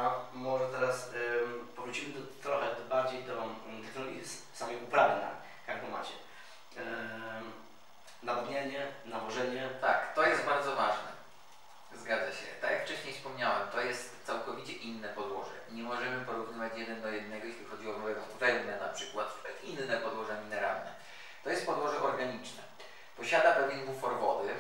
A może teraz powrócimy trochę bardziej do technologii samej uprawy na karbomacie. Nawodnienie, nawożenie. Tak, to jest bardzo ważne. Zgadza się. Tak jak wcześniej wspomniałem, to jest całkowicie inne podłoże. Nie możemy porównywać 1 do 1, jeśli chodzi o wełnę na przykład, czy inne podłoża mineralne. To jest podłoże organiczne. Posiada pewien bufor wody,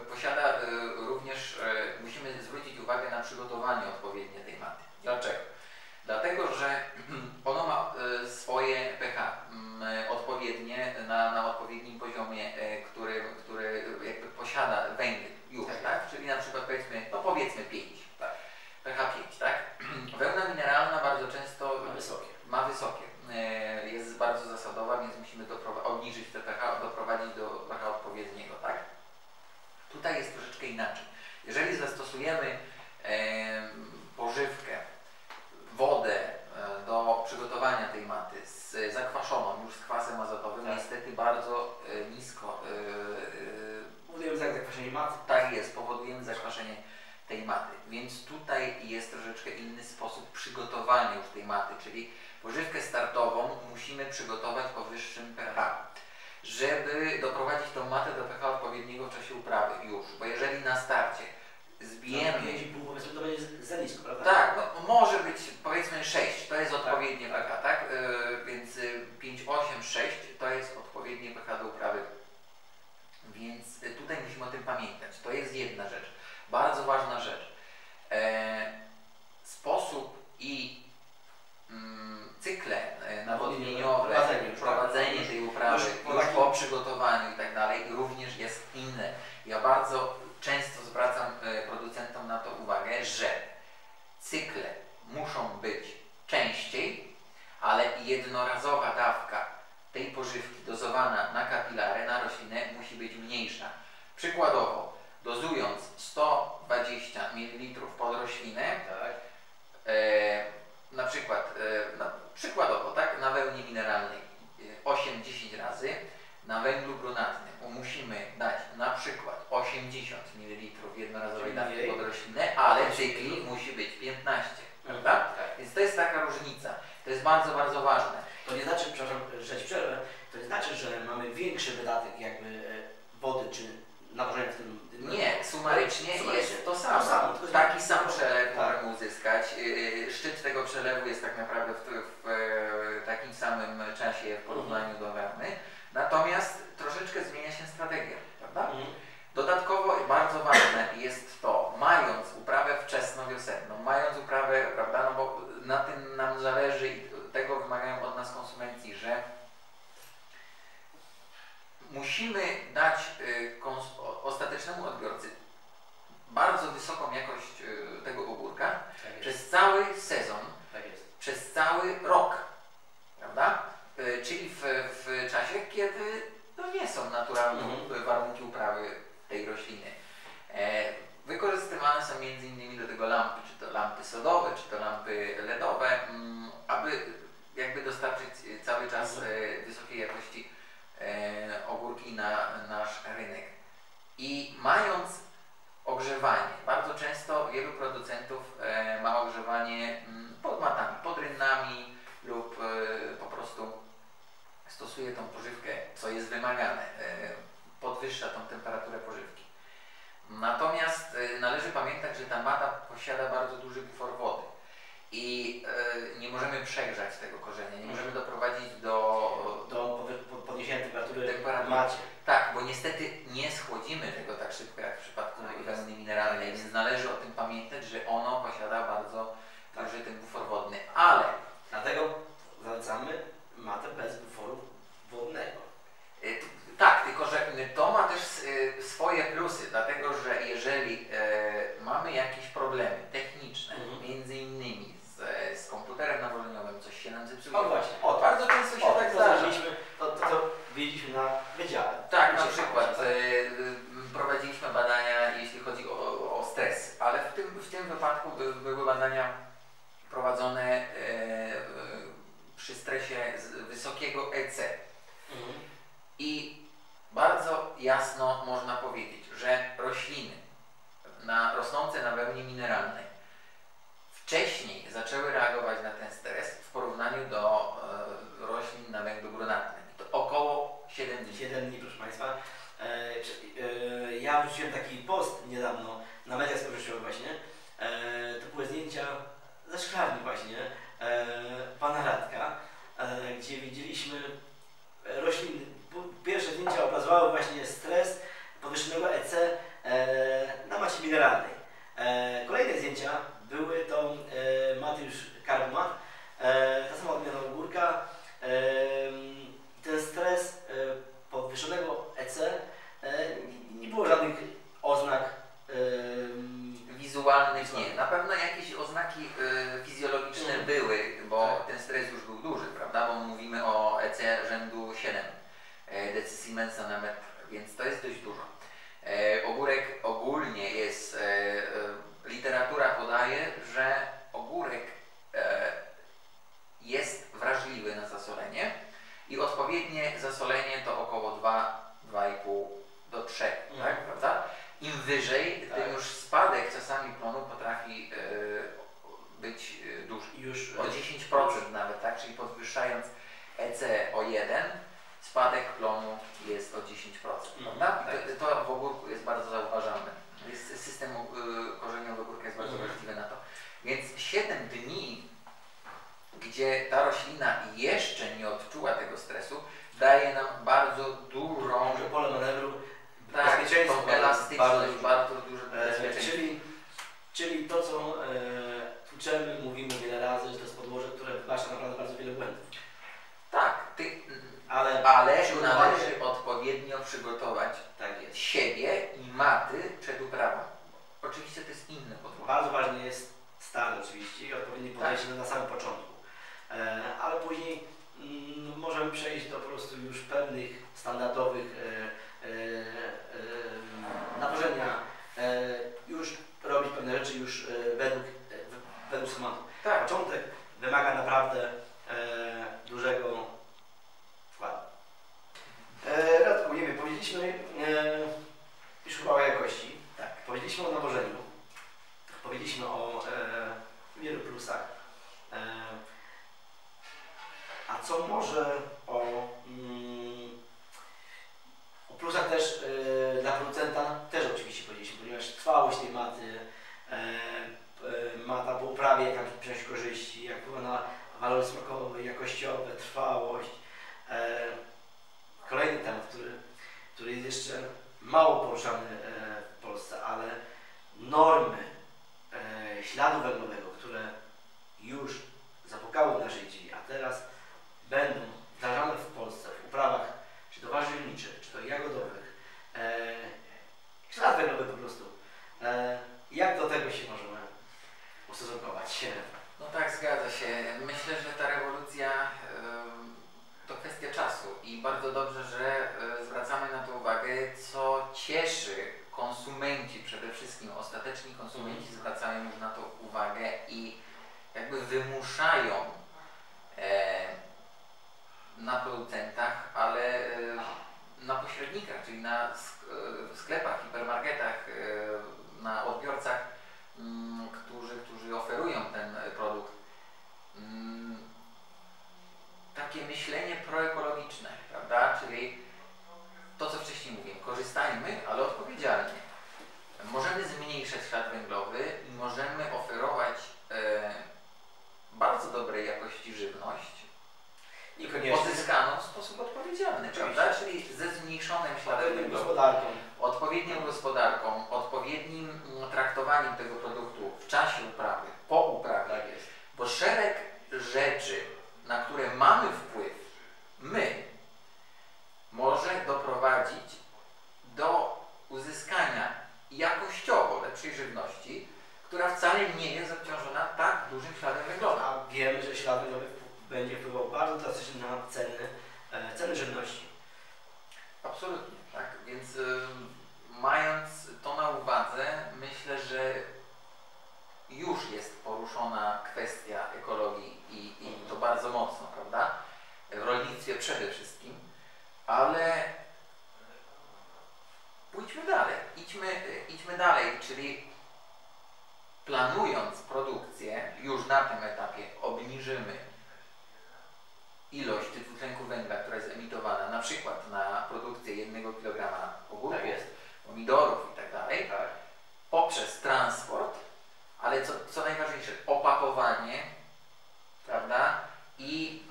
posiada również, musimy zwrócić uwagę na przygotowanie odpowiednie tej maty. Dlaczego? Dlatego, że ono ma swoje pH odpowiednie na odpowiednim poziomie, który jakby posiada węgiel już, tak? Czyli na przykład powiedzmy 5, tak? pH 5, tak? Wełna mineralna bardzo często ma wysokie. Jest bardzo zasadowa, więc musimy obniżyć te pH, doprowadzić do pH odpowiedniego, tak? Tutaj jest troszeczkę inaczej. Jeżeli zastosujemy pożywkę, wodę do przygotowania tej maty zakwaszoną już z kwasem azotowym, tak. Niestety bardzo nisko Powodujemy zakwaszenie maty. Tak jest, powodujemy zakwaszenie tej maty, więc tutaj jest troszeczkę inny sposób przygotowania już tej maty, czyli pożywkę startową musimy przygotować o wyższym pH, żeby doprowadzić tą matę do pH odpowiedniego w czasie uprawy już, bo jeżeli na starcie zbijemy... 5,5 powiedzmy to będzie za nisko, prawda? Tak, no, może być powiedzmy 6, to jest odpowiednie pH, tak? Więc 5, 8, 6 to jest odpowiednie pH do uprawy. Więc tutaj musimy o tym pamiętać. To jest jedna rzecz. Bardzo ważna rzecz. Sposób i cykle nawodnieniowe, prowadzenie tej uprawy już po przygotowaniu i tak dalej również jest inne. Ja bardzo często zwracam producentom na to uwagę, że cykle muszą być częściej, ale jednorazowa dawka tej pożywki dozowana na kapilary, na roślinę musi być mniejsza. Przykładowo, dozując 120 ml pod roślinę, tak. Na przykład, przykładowo, tak, na wełnie mineralnej 8-10 razy, na węglu brunatnym musimy dać na przykład 80 ml jednorazowej dawki pod roślinę, ale cykli musi być 15, prawda? Tak. Więc to jest taka różnica. To jest bardzo, bardzo ważne. To nie znaczy, przepraszam, że ci przerwę, to nie znaczy, że mamy większy wydatek jakby wody czy nawożenia w tym... Nie, sumarycznie jest to samo. Taki sam przelew możemy uzyskać. Szczyt tego przelewu jest tak naprawdę w takim samym czasie w porównaniu do wełny. Natomiast troszeczkę zmienia się strategia, prawda? Dodatkowo bardzo ważne jest to, mając uprawę wczesnowiosenną, mając uprawę, prawda, no bo na tym nam zależy i tego wymagają od nas konsumenci, że musimy dać ostatecznemu odbiorcy bardzo wysoką jakość tego ogórka przez cały sezon, przez cały rok, prawda? Czyli w czasie, kiedy no nie są naturalne warunki uprawy tej rośliny. Wykorzystywane są m.in. do tego lampy, czy to lampy sodowe, czy to lampy LEDowe, aby jakby dostarczyć cały czas wysokiej jakości ogórki na nasz rynek. I mając ogrzewanie, bardzo często wielu producentów ma ogrzewanie pod matami, pod rynnami lub po prostu stosuje tą pożywkę, co jest wymagane, podwyższa tą temperaturę pożywki. Natomiast należy pamiętać, że ta mata posiada bardzo duży bufor wody i nie możemy przegrzać tego korzenia, nie możemy doprowadzić do podniesienia temperatury w macie. Tak, bo niestety nie schłodzimy tego tak szybko jak w przypadku wełny mineralnej, więc należy o tym pamiętać, że ono posiada bardzo duży ten bufor wodny, ale dlatego zalecamy matę bez buforu wodnego. Tak, tylko że to ma też swoje plusy, dlatego że jeżeli mamy jakieś problemy techniczne, między innymi z komputerem nawożeniowym, coś się nam zepsuje. O właśnie, bardzo często się tak zdarza. To wiedzieliśmy na wydziale. Tak, na przykład prowadziliśmy badania, jeśli chodzi o stres, ale w tym wypadku były badania prowadzone przy stresie wysokiego EC. I bardzo jasno można powiedzieć, że rośliny rosnące na wełnie mineralnej w wcześniej zaczęły reagować na ten stres w porównaniu do roślin na węglu brunatnym. To około 7 dni. 7 dni, proszę Państwa. Ja wrzuciłem taki post niedawno na mediach społecznościowych właśnie. To były zdjęcia ze szklarni właśnie pana Radka, gdzie widzieliśmy rośliny. Pierwsze zdjęcia obrazowały właśnie stres podwyższonego EC na macie mineralnej. Kolejne zdjęcia były to maty już karbomat, ta sama odmiana ogórka. Ten stres podwyższonego EC nie było żadnych oznak wizualnych nie. Na pewno jakieś oznaki fizjologiczne były, bo tak. ten stres już był duży, prawda? Bo mówimy o EC rzędu 7 decisiemens na metr, więc to jest dość dużo. Ogórek ogólnie jest, literatura podaje, że ogórek jest wrażliwy na zasolenie i odpowiednie zasolenie to około 2,5 do 3, tak, prawda? Im wyżej, tym już spadek czasami plonu potrafi być duży. Już o 10% nawet, tak? Czyli podwyższając EC o 1, spadek plonu jest o 10%, prawda? To w ogórku jest bardzo zauważalne. System korzeniowy ogórka jest bardzo wrażliwy na to. Więc 7 dni, gdzie ta roślina jeszcze nie odczuła tego stresu, daje nam bardzo dużą pole manewru, tak, tą elastyczność, bardzo duże bezpieczeństwo. Czyli to, co tłuczemy, mówimy wiele razy, że to jest podłoże, które wybacza naprawdę bardzo wiele błędów. Tak, ale należy odpowiednio przygotować siebie i maty przed uprawą. Oczywiście to jest inne podłoże. Bardzo ważny jest stan oczywiście i odpowiednie podejście na samym początku. Ale później możemy przejść do po prostu już pewnych standardowych nawożenia, już robić pewne rzeczy już według schematu. Tak. Początek wymaga naprawdę dużego wkładu. Radku, nie wiem, powiedzieliśmy już chyba o jakości, tak. Powiedzieliśmy o nawożeniu, powiedzieliśmy o wielu plusach. A co może o plusach też dla producenta też oczywiście powiedzieliśmy, ponieważ trwałość tej maty, mata po uprawie tam przynosi korzyści, jak wpływa na walory smakowe, jakościowe, trwałość. Kolejny temat, który jest jeszcze mało poruszany w Polsce, ale normy śladu węglowego, które już zapukały na naszej drzwi, a teraz będą wdrażane w Polsce w uprawach czy to warzywniczych, czy to jagodowych, ślad węglowy po prostu. Jak do tego się możemy ustosunkować? No tak, zgadza się. Myślę, że ta rewolucja to kwestia czasu i bardzo dobrze, że zwracamy na to uwagę, co cieszy konsumenci przede wszystkim. Ostateczni konsumenci zwracają już na to uwagę i jakby wymuszają na producentach, ale na pośrednikach, czyli na sklepach, hipermarketach, na odbiorcach, którzy oferują ten produkt, takie myślenie proekologiczne, prawda? Czyli to, co wcześniej mówiłem, korzystajmy, ale odpowiedzialnie. Możemy zmniejszać ślad węglowy i możemy oferować bardzo dobrej jakości żywność, pozyskaną w sposób odpowiedzialny, prawda? Czyli ze zmniejszonym śladem węglowym, odpowiednią gospodarką, odpowiednim traktowaniem tego produktu w czasie uprawy, po uprawie, tak jest. Bo szereg rzeczy, na które mamy wpływ, może doprowadzić do uzyskania jakościowo lepszej żywności, która wcale nie jest obciążona tak dużym śladem węglowym. A wiemy, że ślad węglowy będzie wpływał bardzo drastycznie na ceny żywności. Absolutnie, tak. Więc mając to na uwadze, myślę, że już jest poruszona kwestia ekologii i to bardzo mocno, prawda? W rolnictwie przede wszystkim, ale pójdźmy dalej, idźmy dalej, czyli planując produkcję na tym etapie obniżymy ilość dwutlenku węgla, która jest emitowana na przykład na produkcję 1 kg ogórków, pomidorów i tak dalej, poprzez transport, ale co najważniejsze, opakowanie, prawda? I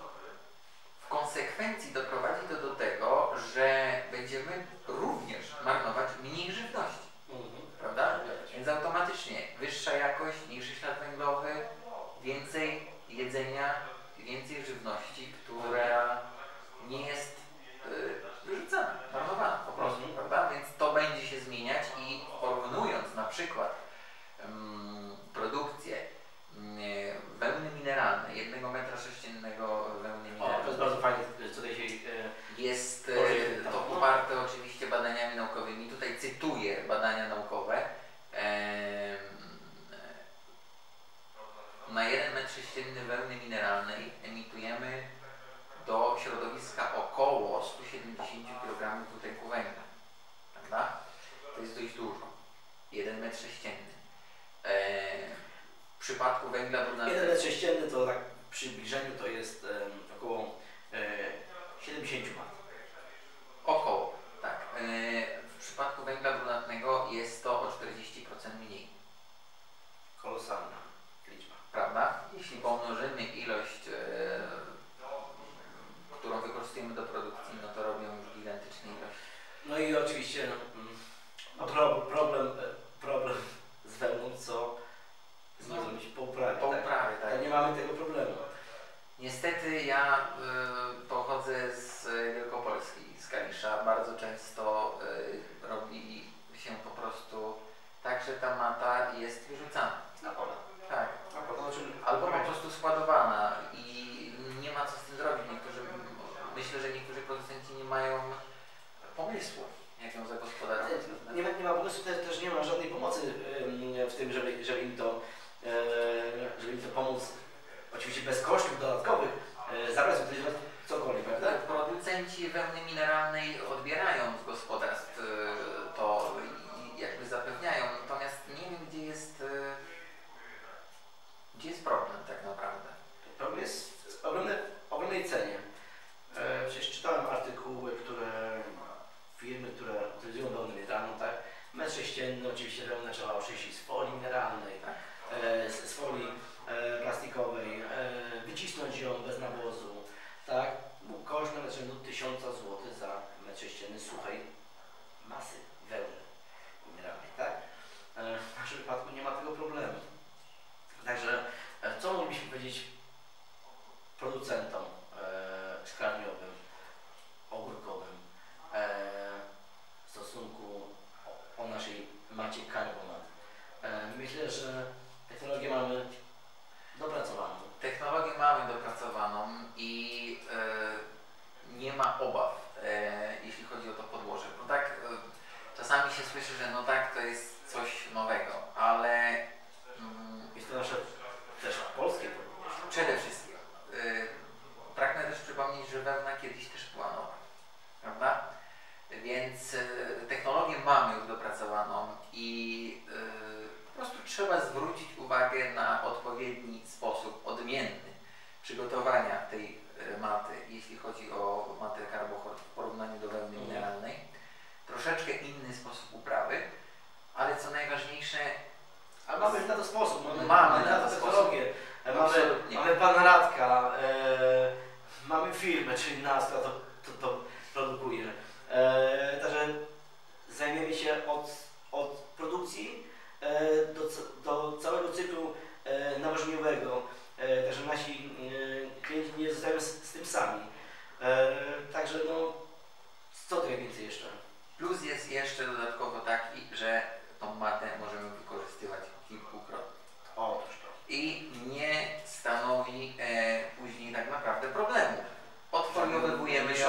w konsekwencji doprowadzi to do tego, że będziemy również marnować mniej żywności, prawda? Więc automatycznie wyższa jakość, mniejszy ślad węglowy, więcej jedzenia, więcej żywności, która nie jest wyrzucana, marnowana po prostu, prawda? Więc to będzie się zmieniać i porównując na przykład produkcję wełny mineralnej, 1 metra sześciennego wełny mineralnej. To jest bardzo fajne, co tutaj się jest to poparte oczywiście badaniami naukowymi. Tutaj cytuję badania naukowe. Na 1 metr sześcienny wełny mineralnej emitujemy do środowiska około 170 kg dwutlenku węgla. Prawda? To jest dość dużo. 1 metr sześcienny. W przypadku węgla brunatnego... 1 metr sześcienny to tak w przybliżeniu to jest około 70 mat. Około, tak. W przypadku węgla brunatnego jest to o 40% mniej. Kolosalna liczba. Prawda? Jeśli pomnożymy ilość, którą wykorzystujemy do produkcji, no to robią już gigantyczne ilości. No i oczywiście problem z wełną, co z nią zrobić po uprawie. Tak. Nie mamy tego problemu. Niestety ja pochodzę z Wielkopolski, z Kalisza. Bardzo często robi się po prostu tak, że ta mata jest wyrzucana. Na pole. Tak. Albo po prostu składowana i nie ma co z tym zrobić. Myślę, że niektórzy producenci nie mają pomysłu, jak ją zagospodarować. Nie ma pomysłu, też nie ma żadnej pomocy w tym, żeby im to pomóc, oczywiście bez kosztów dodatkowych, zabrać cokolwiek, prawda? Producenci wełny mineralnej odbierają z gospodarstw to i jakby zapewniają, natomiast nie wiem, gdzie jest problem tak naprawdę. Problem jest w ogromnej cenie. Przecież czytałem artykuły, firmy, które utylizują wełnę mineralną, tak? Metr sześcienny, oczywiście wełnę trzeba oczyścić z folii mineralnej, Tak. Z folii plastikowej, wycisnąć ją bez nawozu, tak? Koszt nawet rzędu 1000 zł za metr sześcienny suchej masy wełny mineralnej, tak? W naszym wypadku nie ma tego problemu. Także co moglibyśmy powiedzieć producentom szklarniowym, ogórkowym w stosunku o naszej macie karbonat? Myślę, że technologię mamy dopracowaną. Technologię mamy dopracowaną i nie ma obaw, jeśli chodzi o to podłoże. Bo tak czasami się słyszy, że no tak, to jest coś nowego, ale jest to nasze też polskie podłoże. Przede wszystkim pragnę też przypomnieć, że wełna kiedyś też była nowa, prawda? Więc technologię mamy już dopracowaną i po prostu trzeba zwrócić uwagę na odpowiedni sposób odmienny przygotowania tej maty, jeśli chodzi o matę karbochod w porównaniu do wełny mineralnej. Troszeczkę inny sposób uprawy, ale co najważniejsze, ale mamy na to sposób, mamy na to technologię, mamy pana Radka, mamy firmę, czyli nas, która to produkuje. Także zajmiemy się od produkcji do całego cyklu nawożeniowego. Także nasi klienci nie zostają z tym sami. Także no, co tutaj więcej jeszcze? Plus jest jeszcze dodatkowo taki, że tą matę możemy wykorzystywać kilkukrotnie. Otóż to. I nie stanowi później tak naprawdę problemu. Odfoliowujemy ją,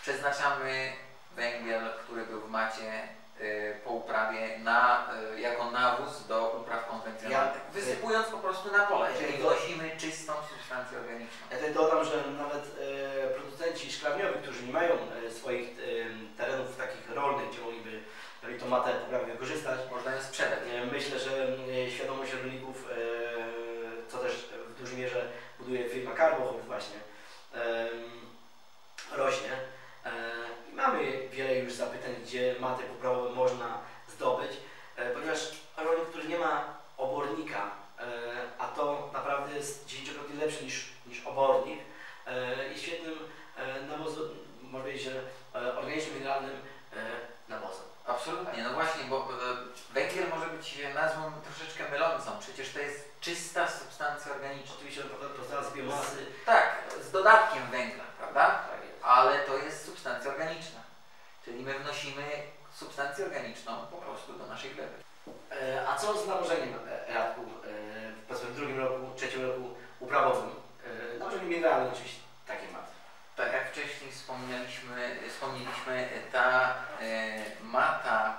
przeznaczamy węgiel, który był w macie po uprawie jako nawóz do upraw konwencjonalnych, wysypując po prostu na pole, czyli wnosimy czystą substancję organiczną. Ja tutaj dodam, że nawet producenci szklarniowi, którzy nie mają swoich terenów takich rolnych, gdzie mogliby tą matę poprawnie wykorzystać, można ją sprzedać. Myślę, że świadomość rolników dużej mierze buduje firma Carbohold właśnie, rośnie. I mamy wiele już zapytań, gdzie maty poprawowe można zdobyć, ponieważ rolnik, który nie ma obornika, a to naprawdę jest 10-krotnie lepszy niż obornik, jest świetnym nawozem, można powiedzieć, że organicznym, mineralnym nawozem. Absolutnie, no właśnie, bo węgiel może być nazwą troszeczkę mylącą. Przecież to jest czysta substancja organiczna. Oczywiście powstała z biomasy. Tak, z dodatkiem węgla, prawda? Ale to jest substancja organiczna. Czyli my wnosimy substancję organiczną po prostu do naszej gleby. A co z nawożeniem, Radku, powiedzmy w drugim roku, trzecim roku uprawowym? Nawożenie mineralne oczywiście, takie maty. Tak jak wcześniej wspomnieliśmy, ta mata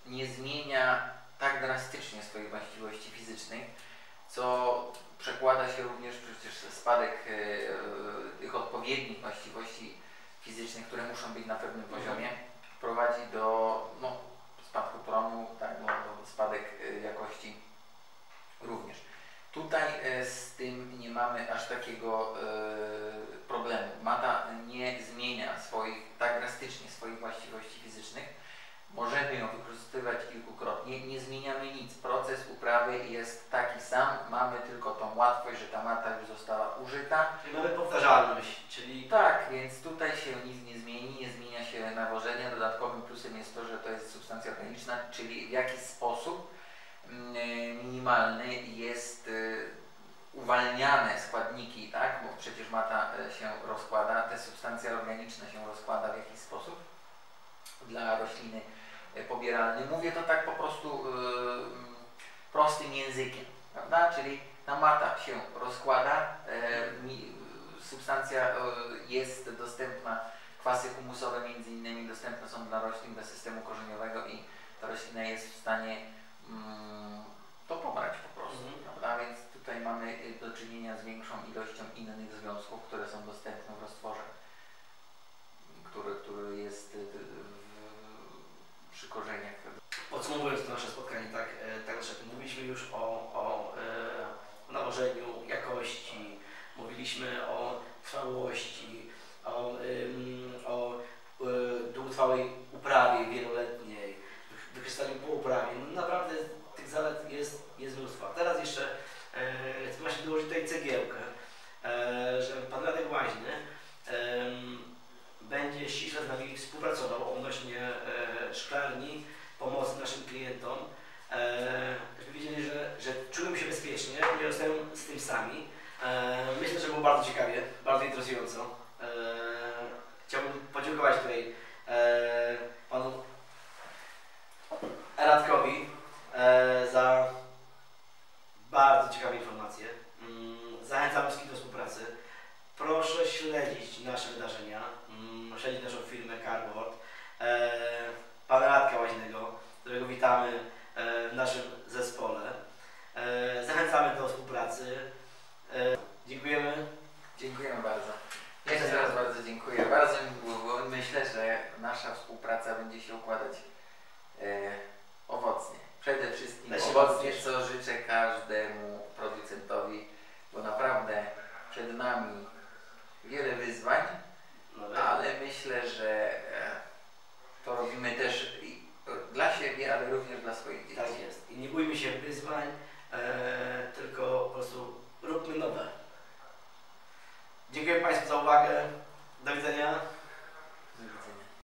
nie zmienia tak drastycznie swoich właściwości fizycznych, co przekłada się również przecież spadek tych odpowiednich właściwości fizycznych, które muszą być na pewnym poziomie, prowadzi do spadku plonu, tak, do spadek jakości również. Tutaj z tym nie mamy aż takiego problemu. Mata nie zmienia tak drastycznie swoich właściwości fizycznych. Możemy ją wykorzystywać kilkukrotnie, nie zmieniamy nic. Proces uprawy jest taki sam, mamy tylko tą łatwość, że ta mata już została użyta. Czyli mamy powtarzalność, czyli... Tak, więc tutaj się nic nie zmieni, nie zmienia się nawożenie. Dodatkowym plusem jest to, że to jest substancja organiczna, czyli w jakiś sposób minimalny jest uwalniane składniki, tak? Bo przecież mata się rozkłada, te substancje organiczne się rozkłada w jakiś sposób dla rośliny pobieralnej. Mówię to tak po prostu prostym językiem, prawda? Czyli ta mata się rozkłada, substancja jest dostępna, kwasy humusowe między innymi dostępne są dla roślin do systemu korzeniowego i ta roślina jest w stanie to pobrać po prostu, prawda? Więc tutaj mamy do czynienia z większą ilością innych związków, które są dostępne w roztworze, który jest przy korzeniach. Podsumowując to nasze spotkanie, tak że mówiliśmy już o nawożeniu, jakości, mówiliśmy o trwałości, o długotrwałej uprawie wieloletniej, wykorzystaniu po uprawie. No naprawdę tych zalet jest mnóstwo. A teraz jeszcze chcę właśnie dołożyć tutaj cegiełkę, że pan Radek Łaźny będzie ściśle z nami współpracował odnośnie szklarni, pomocy naszym klientom, żeby wiedzieli, że czujemy się bezpiecznie, nie zostają z tym sami. Myślę, że było bardzo ciekawie, bardzo interesująco. Chciałbym podziękować tutaj panu Radkowi za bardzo ciekawe informacje. Zachęcam wszystkich do współpracy. Proszę śledzić nasze wydarzenia, śledzić naszą firmę Carbohold, pana Radka Łaźnego, którego witamy w naszym zespole. Zachęcamy do współpracy. Dziękujemy. Dziękujemy bardzo. Jeszcze raz bardzo dziękuję. Bardzo mi było, bo myślę, że nasza współpraca będzie się układać owocnie. Przede wszystkim owocnie, co życzę każdemu producentowi, bo naprawdę przed nami wiele wyzwań, ale myślę, że to robimy też dla siebie, ale również dla swoich dzieci. Tak jest. I nie bójmy się wyzwań, tylko po prostu róbmy nowe. Dziękuję Państwu za uwagę. Do widzenia.